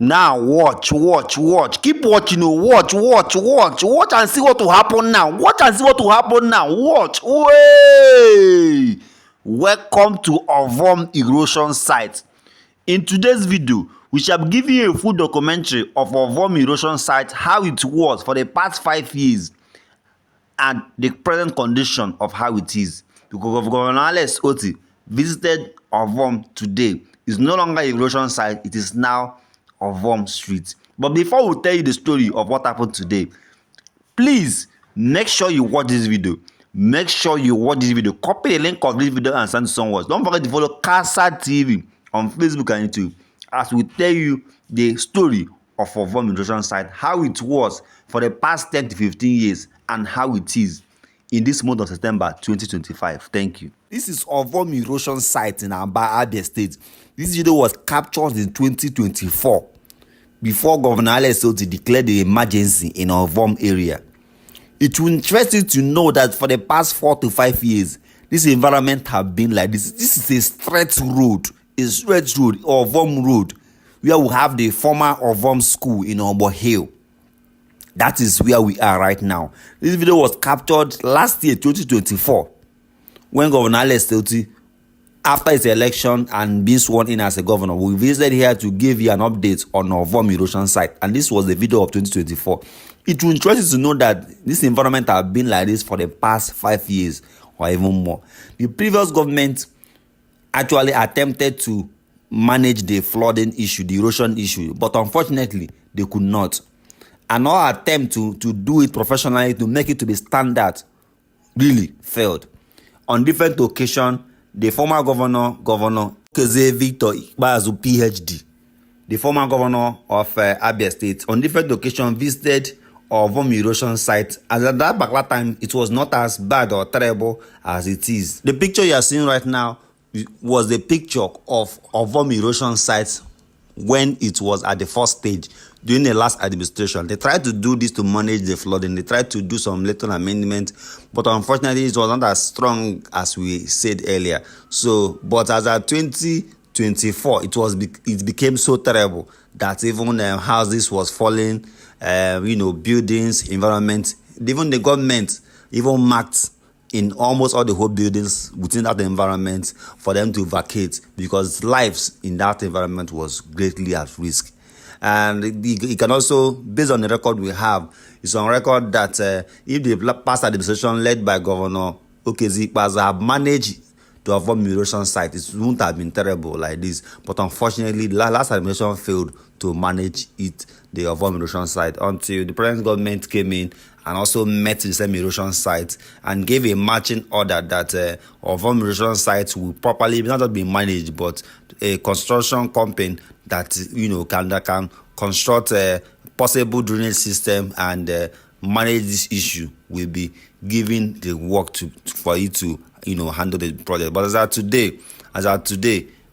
Now watch. Keep watching. Watch and see what will happen now. Watch. Way. Welcome to OVOM erosion site. In today's video, we shall give you a full documentary of OVOM erosion site, how it was for the past 5 years, and the present condition of how it is. Because Governor Otti visited OVOM today. It's no longer erosion site, it is now OVOM Street. But before we tell you the story of what happened today, please make sure you watch this video. Copy the link of this video and send to someone. Don't forget to follow Casa TV on Facebook and YouTube as we tell you the story of OVOM erosion site, how it was for the past 10 to 15 years and how it is in this month of September 2025. Thank you. This is OVOM erosion site in Abia State. This video was captured in 2024 before Governor Otti declared the emergency in OVOM area. It will interest you to know that for the past 4 to 5 years, this environment have been like this. This is a straight road, OVOM road, where we have the former OVOM school in Obo Hill. That is where we are right now. This video was captured last year, 2024, when Governor Otti, after his election and being sworn in as a governor, we visited here to give you an update on our OVOM erosion site. And this was the video of 2024. It will interest you to know that this environment has been like this for the past 5 years or even more. The previous government actually attempted to manage the flooding issue, the erosion issue, but unfortunately, they could not. And our attempt to do it professionally, to make it to be standard, really failed. On different occasions, the former governor Keze Victor Ikpeazu, PhD, the former governor of Abia State, on different occasions visited OVOM erosion site. As at that particular time, it was not as bad or terrible as it is. The picture you are seeing right now was the picture of OVOM erosion site when it was at the first stage during the last administration. They tried to do this to manage the flooding. They tried to do some little amendment, but unfortunately it was not as strong as we said earlier. So, but as at 2024, it became so terrible that even houses was falling, buildings, environment, even the government even marked in almost all the whole buildings within that environment for them to vacate because lives in that environment was greatly at risk. And it can also, based on the record we have, it's on record that if the past administration led by Governor Keze Ikpeazu have managed to OVOM erosion site, it wouldn't have been terrible like this. But unfortunately, the last administration failed to manage it, the OVOM erosion site, until the present government came in and also met the same erosion site and gave a marching order that OVOM erosion sites will properly not just be managed, but a construction company that can construct a possible drainage system and manage this issue will be given the work for you to handle the project. But as of today,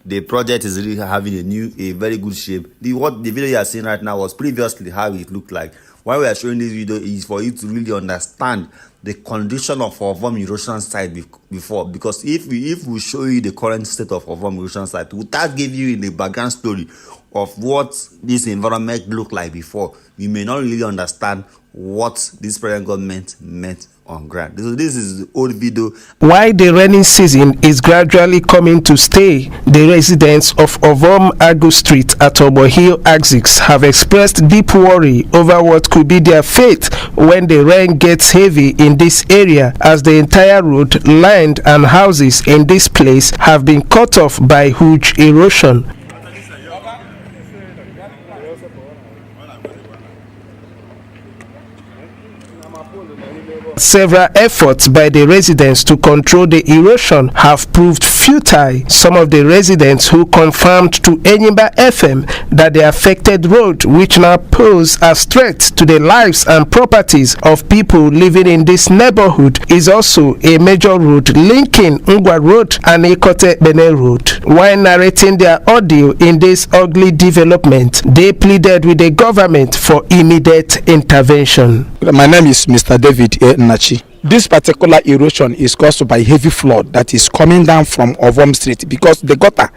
the project is really having a very good shape. The video you are seeing right now was previously how it looked like. Why we are showing this video is for you to really understand the condition of OVOM erosion site before. Because if we show you the current state of OVOM erosion site, without giving you the background story of what this environment looked like before, you may not really understand what this present government meant on ground. So this is the old video. While the rainy season is gradually coming to stay, the residents of OVOM Agu Street at Obo Hill Axis have expressed deep worry over what could be their fate when the rain gets heavy in this area, as the entire road, land and houses in this place have been cut off by huge erosion. Several efforts by the residents to control the erosion have proved futile. Some of the residents who confirmed to Enyimba FM that the affected road, which now pose a threat to the lives and properties of people living in this neighborhood, is also a major road linking Ngwa Road and Ikote Bene Road. While narrating their audio in this ugly development, they pleaded with the government for immediate intervention. My name is Mr. David Nachi. This particular erosion is caused by heavy flood that is coming down from OVOM Street because the gutter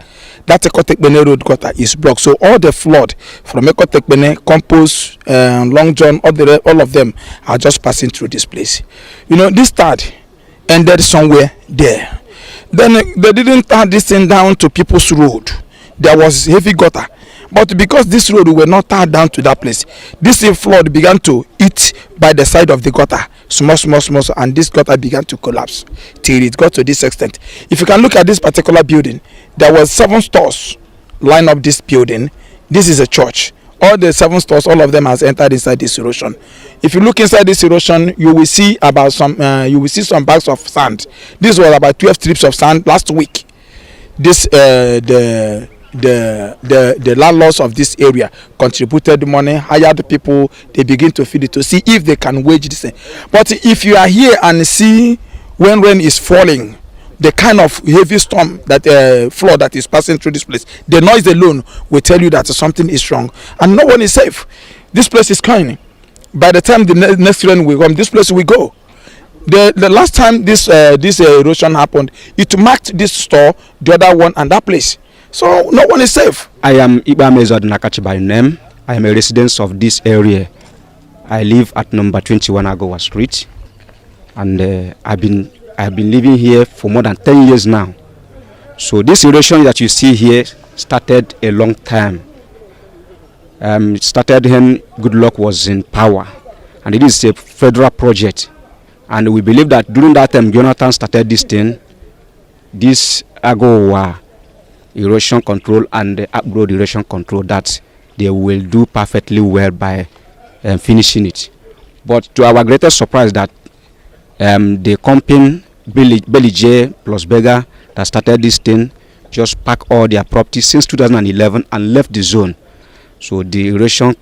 that Ekotekpene road gutter is blocked. So all the flood from Ekotekpene, Compost, Long John, all of them are just passing through this place. You know, this start ended somewhere there. Then they didn't turn this thing down to people's road. There was heavy gutter. But because this road were not tied down to that place, this flood began to eat by the side of the gutter, small, and this gutter began to collapse till it got to this extent. If you can look at this particular building, there were 7 stores line up this building. This is a church. All the 7 stores, all of them has entered inside this erosion. If you look inside this erosion, you will see about some bags of sand. This was about 12 strips of sand last week. This the landlords of this area contributed money, hired people. They begin to feed it to see if they can wage this thing. But if you are here and see when rain is falling, the kind of heavy storm that flood that is passing through this place, the noise alone will tell you that something is wrong and no one is safe. This place is crying. By the time the next rain will come, this place will go. The last time this erosion happened, it marked this store, the other one, and that place. So no one is safe. I am Iba Mezod Nakachi by name. I am a resident of this area. I live at number 21 Agowa Street, and I've been living here for more than 10 years now. So this erosion that you see here started a long time. It started when Goodluck was in power, and it is a federal project. And we believe that during that time, Jonathan started this thing, this Agowa erosion control and the upgrade erosion control, that they will do perfectly well by finishing it. But to our greatest surprise, that the company Belly J plus Beggar that started this thing just packed all their property since 2011 and left the zone. So the erosion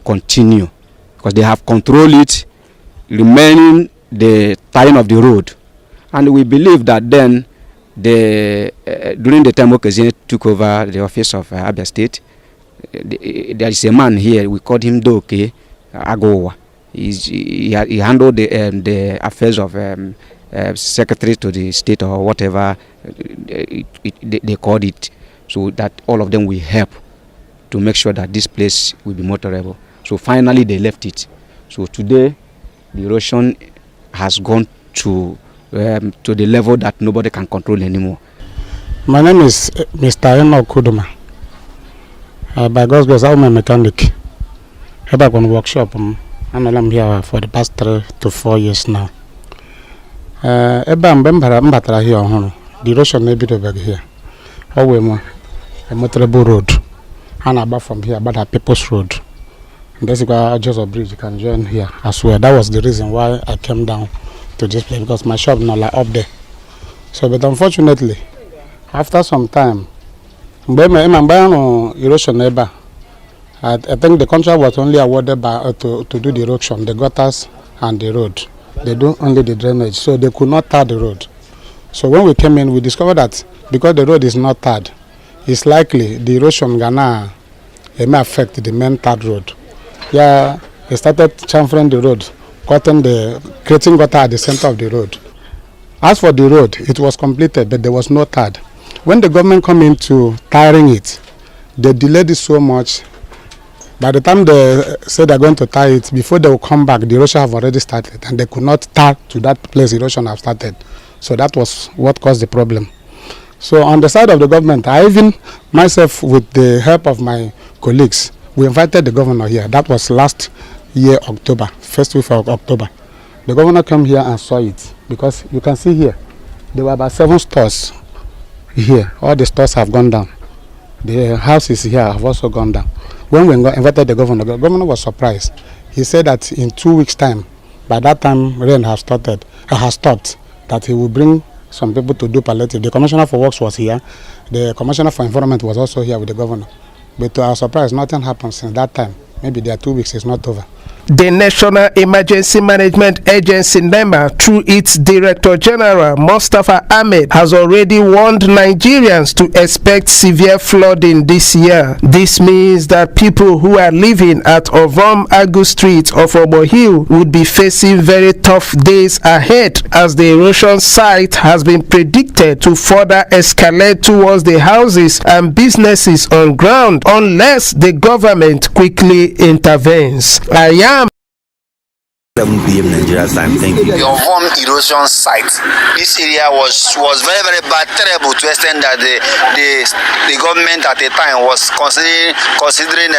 continue because they have controlled it, remaining the tying of the road. And we believe that then during the time Okezine took over the office of Abia State, there is a man here, we called him Doke Agowa. He handled the affairs of secretary to the state or whatever they called it, so that all of them will help to make sure that this place will be more tolerable. So finally they left it. So today the erosion has gone to the level that nobody can control anymore. My name is Mr. Enoch Kuduma. By God's grace, I'm a mechanic. I'm back on workshop. I'm here for the past 3 to 4 years now. I'm here. The erosion may be over here. How a motorable road. And about from here, but a people's road. And that's why just a bridge you can join here as well. That was the reason why I came down to this place, because my shop now like up there. So, but unfortunately, after some time, erosion neighbor, I think the contract was only awarded by to do the erosion, the gutters and the road. They do only the drainage, so they could not tar the road. So when we came in, we discovered that because the road is not tarred, it's likely the erosion gonna may affect the main tarred road. Yeah, they started chamfering the road, creating gutter at the center of the road. As for the road, it was completed, but there was no tarred. When the government come into tarring it, they delayed it so much. By the time they said they're going to tar it, before they will come back, the erosion have already started, and they could not tar to that place erosion have started. So that was what caused the problem. So on the side of the government, I even myself, with the help of my colleagues, we invited the governor here. That was last year, October, first week of October. The governor came here and saw it, because you can see here, there were about 7 stores here. All the stores have gone down. The houses here have also gone down. When we invited the governor was surprised. He said that in 2 weeks' time, by that time rain has stopped, that he will bring some people to do palliative. The commissioner for works was here. The commissioner for environment was also here with the governor. But to our surprise, nothing happened since that time. Maybe their 2 weeks is not over. The National Emergency Management Agency NEMA, through its Director General Mustafa Ahmed, has already warned Nigerians to expect severe flooding this year. This means that people who are living at OVOM Agus Street of Omo Hill would be facing very tough days ahead, as the erosion site has been predicted to further escalate towards the houses and businesses on ground unless the government quickly intervenes. I am 7 p.m. Nigeria time. Thank you. The OVOM erosion site. This area was very, very bad, terrible, to the extent that the government at the time was considering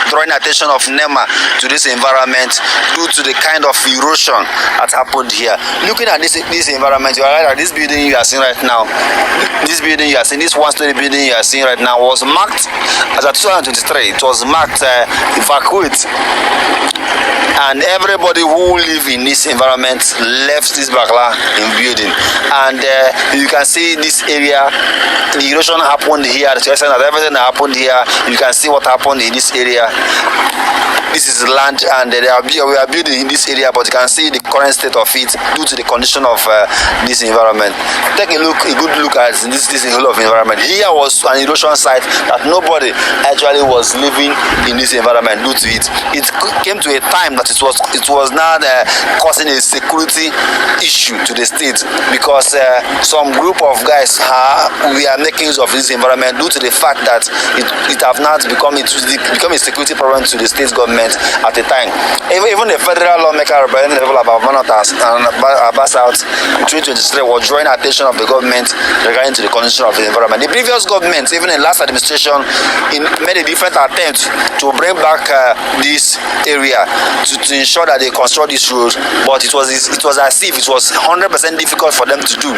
drawing attention of NEMA to this environment due to the kind of erosion that happened here. Looking at this environment, you are right that this building you are seeing right now, this one-story building you are seeing right now was marked as a 2023. It was marked evacuate. And everybody who live in this environment left this Bakla in building. And you can see this area, the erosion happened here, the extent that everything that happened here, you can see what happened in this area. This is land, and we are building in this area, but you can see the current state of it due to the condition of this environment. Take a good look at this whole of environment. Here was an erosion site that nobody actually was living in this environment due to it. It came to a time that it was now causing a security issue to the state, because some group of guys we are making use of this environment due to the fact that it have not become a security problem to the state government at the time. Even the federal lawmaker representing the level of Abia South in 2023 was drawing attention of the government regarding to the condition of the environment. The previous government, even in last administration, made a different attempt to bring back this area to ensure that they construct this road, but it was as if it was 100% difficult for them to do.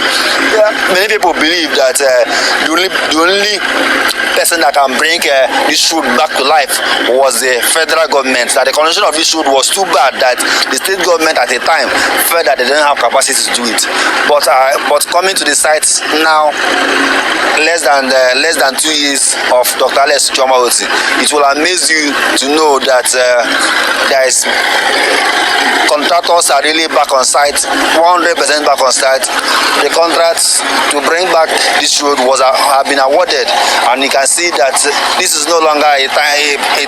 Many people believe that the only person that can bring this road back to life was the federal government, that the condition of this road was too bad that the state government at the time felt that they didn't have capacity to do it. But coming to the site now, less than 2 years of Dr. Alex Otti, it will amaze you to know that there is contractors are really back on site, 100% back on site. The contracts to bring back this road have been awarded, and you can see that this is no longer a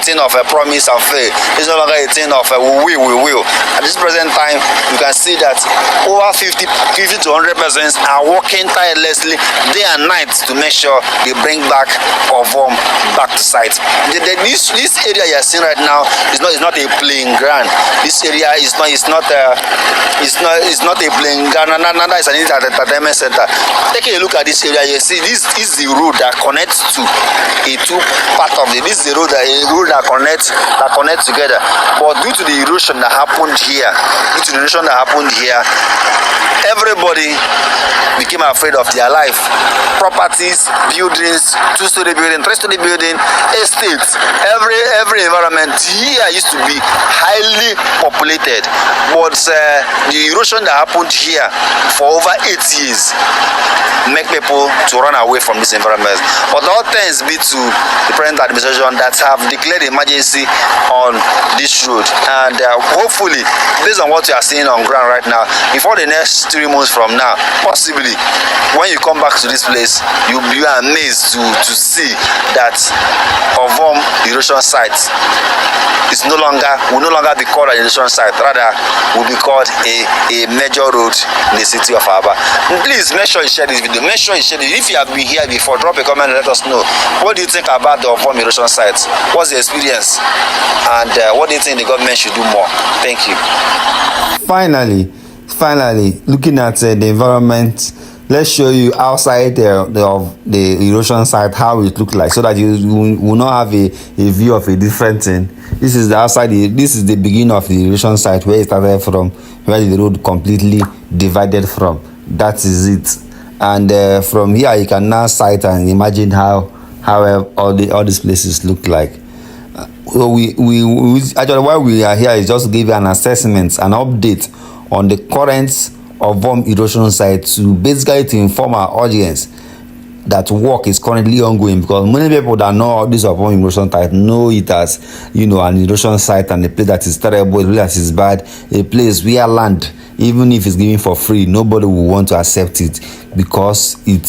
thing of a promise and faith. It's no longer a thing of a we will. At this present time, you can see that over 50 to 100 persons are working tirelessly day and night to make sure they bring back OVOM back to site. This area you are seeing right now is not a playing ground. This area is not a playing ground. Neither is an entertainment center. Take a look at this area. You see, this is the road that connects to a two part of it. This is the road that connects together. But due to the erosion that happened here, everybody became afraid of their life. Properties, buildings, 2-story building, 3-story building, estates, every environment here used to be highly populated. But the erosion that happened here for over 8 years make people to run away from this environment. But all thanks be to the present administration that have declared emergency on this road, and hopefully, based on what you are seeing on ground right now, before the next 3 months from now, possibly when you come back to this place, you'll be amazed to see that OVOM erosion site will no longer be called an erosion site, rather will be called a major road in the city of Abia. Please make sure you share this video. Make sure you share it. If you have been here before, drop a comment and let us know. What do you think about the OVOM erosion site? What's the experience? And what do you think the government should do more? Thank you. Finally, looking at the environment, let's show you outside the erosion site how it looks like, so that you will not have a view of a different thing. This is the outside. This is the beginning of the erosion site, where it started from, where the road completely divided from. That is it. And from here you can now sight and imagine how all these places look like. So we actually, why we are here is just to give you an assessment, an update on the current OVOM erosion site, to basically to inform our audience that work is currently ongoing, because many people that know this OVOM erosion site know it as, you know, an erosion site and a place that is terrible, a place that is bad, a place where land, even if it's given for free, nobody will want to accept it, because it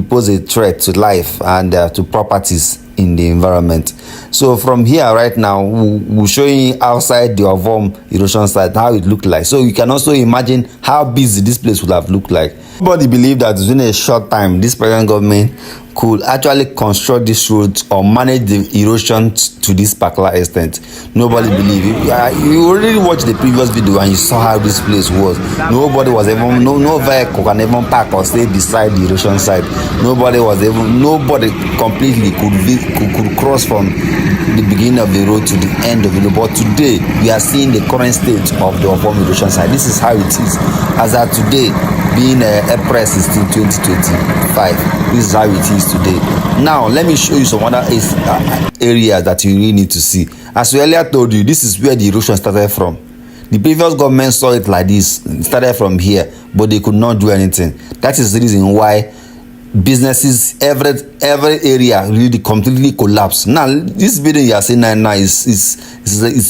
poses a threat to life and to properties in the environment. So from here right now, we'll show you outside the OVOM erosion site how it looked like, so you can also imagine how busy this place would have looked like. Nobody believed that within a short time this present government could actually construct this road or manage the erosion to this particular extent. Nobody believed it. You already watched the previous video and you saw how this place was. Nobody was even, no vehicle can even park or stay beside the erosion site. Nobody completely could cross from the beginning of the road to the end of the road. But today we are seeing the current state of the OVOM erosion site. This is how it is as of today, being April 16, 2025. This is how it is today. Now let me show you some other areas that you really need to see. As we earlier told you, this is where the erosion started from. The previous government saw it like this. It started from here, but they could not do anything. That is the reason why businesses, every area really completely collapsed. Now this building you are seeing now is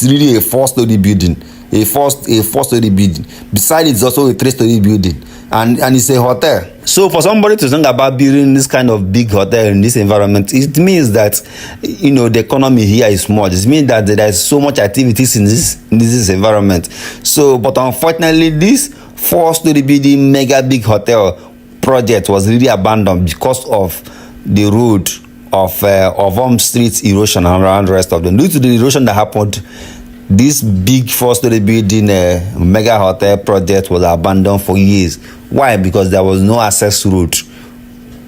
really a 4-story building, a four-story building. Besides, it's also a 3-story building, and it's a hotel. So for somebody to think about building this kind of big hotel in this environment, it means that, you know, the economy here is small. It means that there is so much activities in this environment. So, but unfortunately, this 4-story building mega big hotel project was really abandoned because of the road of OVOM Street erosion and around the rest of them. Due to the erosion that happened, this big 4-story building mega hotel project was abandoned for years. Why? Because there was no access road,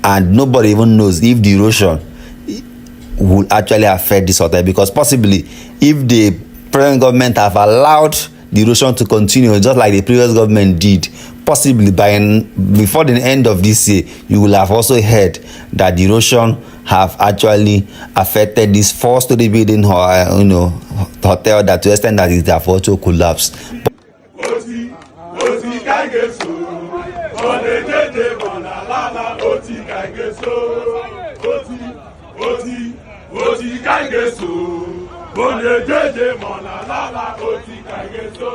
and nobody even knows if the erosion would actually affect this hotel, because possibly if the present government have allowed the erosion to continue just like the previous government did, possibly before the end of this year, you will have also heard that the erosion have actually affected this 4-story building, hotel, that to the extent that it have also collapsed. Otti kaigeso, bone jeje mona lala Otti kaigeso. Otti kaigeso, bone jeje mona lala Otti kaigeso.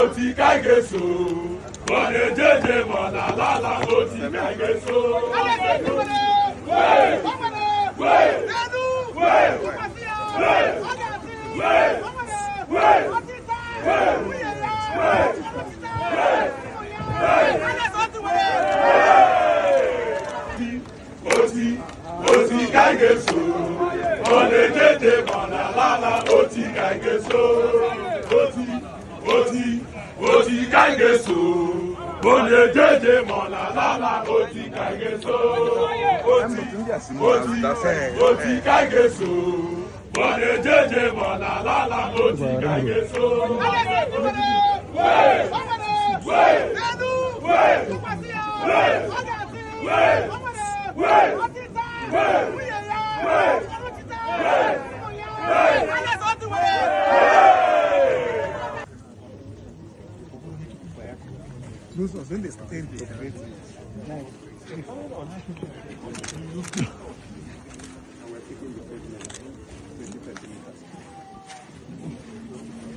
Otti kaigeso, bone jeje mona lala Otti kaigeso. Otti kaigeso, bone jeje mona lala Otti kaigeso.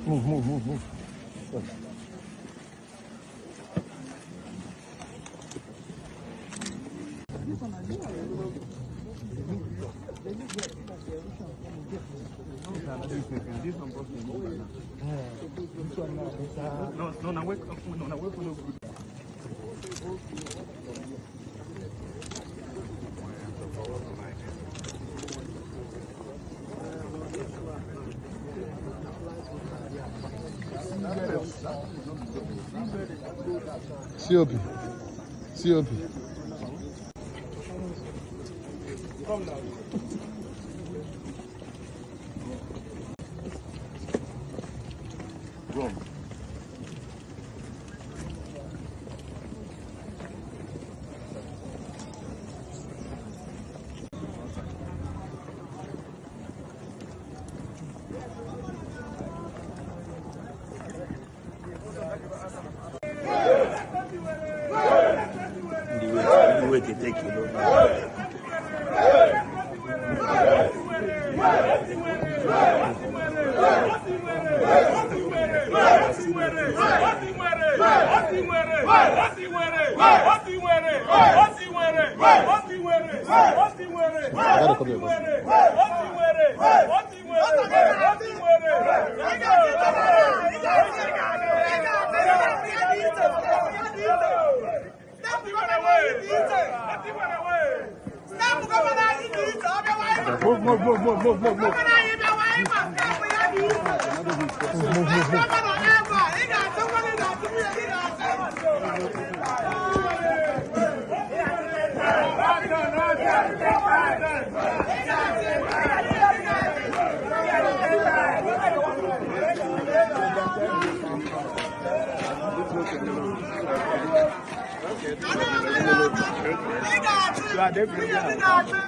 Move. COP. Come now. Wrong. Okay, thank you.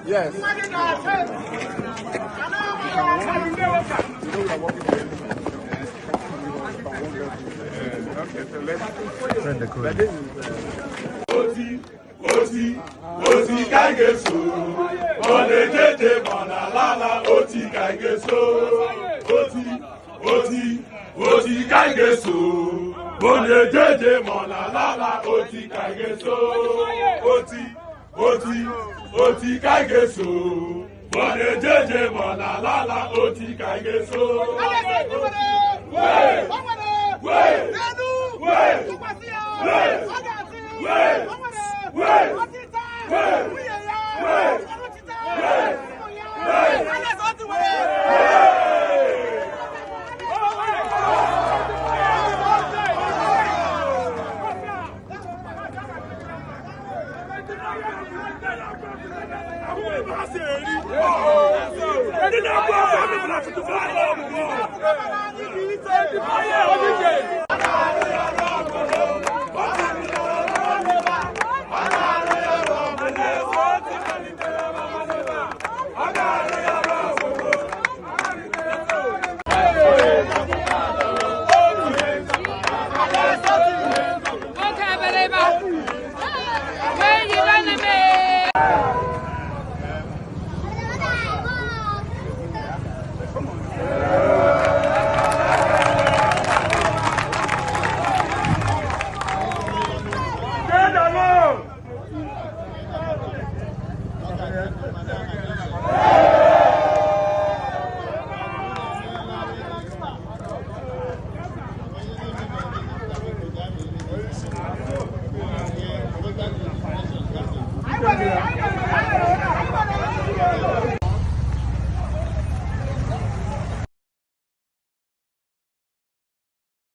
Yes. Oti kaigeso, mone jeje mona lala. Oti kaigeso, oti kaigeso, mone jeje mona lala. Oti kaigeso, oti kaigeso, mone jeje mona lala. Oti kaigeso.